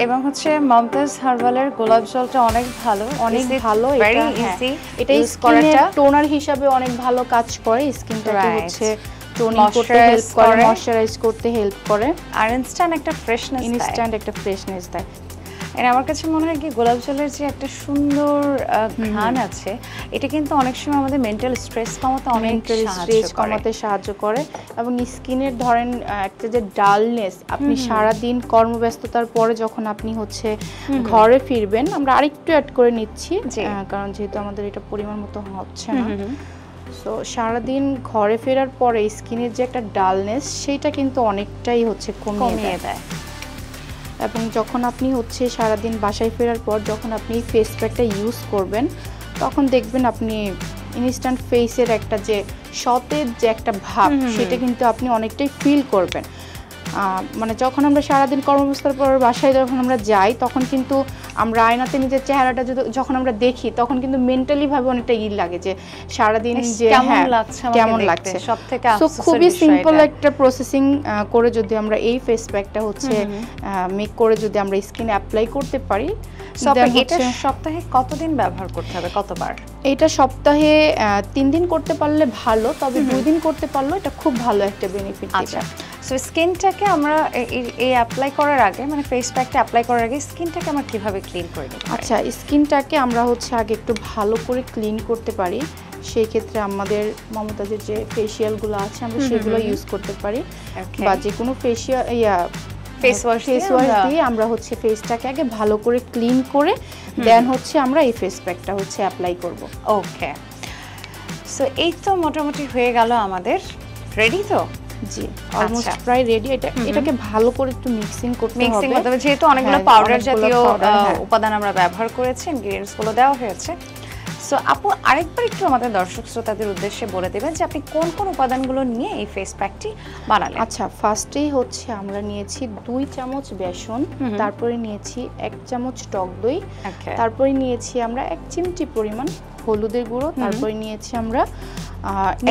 এবং হচ্ছে মমতাজ হার্বালের গোলাপ জলটা অনেক ভালো, ভেরি ইজি। এটা স্কিনের টোনার হিসাবে অনেক ভালো কাজ করে, স্কিনটাকে হচ্ছে টোনিং করতে হেল্প করে, ময়শ্চারাইজ করতে হেল্প করে, আর ইনস্ট্যান্ট একটা ফ্রেশনেস দেয়। আর আমার কাছে মনে হয় কি গোলাপ জলের যে একটা সুন্দর ঘ্রাণ আছে, এটা কিন্তু অনেক সময় আমাদের মেন্টাল স্ট্রেস কমাতে সাহায্য করে এবং স্কিনের ধরেন একটা যে ডালনেস, আপনি সারা দিন কর্মব্যস্ততার পরে যখন আপনি হচ্ছে ঘরে ফিরবেন, আমরা আরেকটু অ্যাড করে নিচ্ছি কারণ যেহেতু আমাদের এটা পরিমাণ মতো হচ্ছে না, সো সারাদিন ঘরে ফেরার পরে স্কিনের যে একটা ডালনেস সেইটা কিন্তু অনেকটাই হচ্ছে কমিয়ে দেয়। এবং যখন আপনি হচ্ছে সারাদিন বাসায় ফেরার পর যখন আপনি ফেস প্যাকটা ইউজ করবেন, তখন দেখবেন আপনি ইনস্ট্যান্ট ফেসের একটা যে সতেজ যে একটা ভাব, সেটা কিন্তু আপনি অনেকটাই ফিল করবেন। মানে যখন আমরা সারাদিন কর্মব্যস্ততার পর বাসায় যখন আমরা যাই, তখন কিন্তু আমরা আয়নাতে নিজের চেহারাটা যখন আমরা দেখি, তখন কিন্তু মেন্টালি ভাবে অনেকটা লাগে যে সারাদিন যে কেমন লাগছে। সো খুবই সিম্পল একটা প্রসেসিং করে যদি আমরা এই ফেস প্যাকটা হচ্ছে মেক করে যদি আমরা স্কিনে অ্যাপ্লাই করতে পারি, এটা সপ্তাহে কতদিন ব্যবহার করতে হবে, কতবার? এটা সপ্তাহে 3 দিন করতে পারলে ভালো, তবে 2 দিন করতে পারলেও এটা খুব ভালো একটা বেনিফিট দিবে। সো স্কিনটাকে আমরা এই অ্যাপ্লাই করার আগে, মানে ফেস প্যাকটা অ্যাপ্লাই করার আগে স্কিনটাকে আমরা কিভাবে ক্লিন করে নিতে পারি? আচ্ছা, স্কিনটাকে আমরা হচ্ছে আগে একটু ভালো করে ক্লিন করতে পারি। সেই ক্ষেত্রে আমাদের মমতাজের যে ফেশিয়ালগুলো আছে আমরা সেগুলো ইউজ করতে পারি, বা যে কোনো ফেস ওয়াশ দিয়ে আমরা হচ্ছে ফেসটাকে আগে ভালো করে ক্লিন করে দেন হচ্ছে আমরা এই ফেস প্যাকটা হচ্ছে অ্যাপ্লাই করব। ওকে, সো এই তো মোটামুটি হয়ে গেল আমাদের, রেডি তো? জি, অলমোস্ট প্রায় রেডি। এটাকে ভালো করে একটু মিক্সিং করতে হবে, যেহেতু অনেকগুলো পাউডার জাতীয় উপাদান আমরা ব্যবহার করেছি, ইনগ্রেডিয়েন্টস গুলো দেওয়া হয়েছে। সো আপু আরেকবার একটু আমাদের দর্শক শ্রোতাদের উদ্দেশ্যে বলে দেবেন যে আপনি কোন কোন উপাদানগুলো নিয়ে এই ফেস প্যাকটি বানালেন? আচ্ছা, ফার্স্টেই হচ্ছে আমরা নিয়েছি 2 চামচ বেসন, তারপরে নিয়েছি 1 চামচ টক দই, তারপরে নিয়েছি আমরা 1 চিমটি পরিমাণ হলুদের গুঁড়ো, তারপরে নিয়েছি আমরা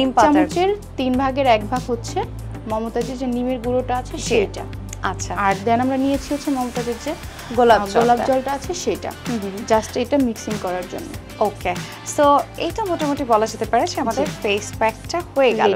1 চামচের 3 ভাগের 1 ভাগ হচ্ছে মমতাজের যে নিমের গুঁড়োটা আছে সেটা। আচ্ছা, আর দেন আমরা নিয়েছি হচ্ছে মমতাজের যে গোলাপ জলটা আছে সেটা, জাস্ট এটা মিক্সিং করার জন্য। ওকে, সো এইটা মোটামুটি বলা যেতে পারে যে আমাদের ফেস প্যাকটা হয়ে গেল।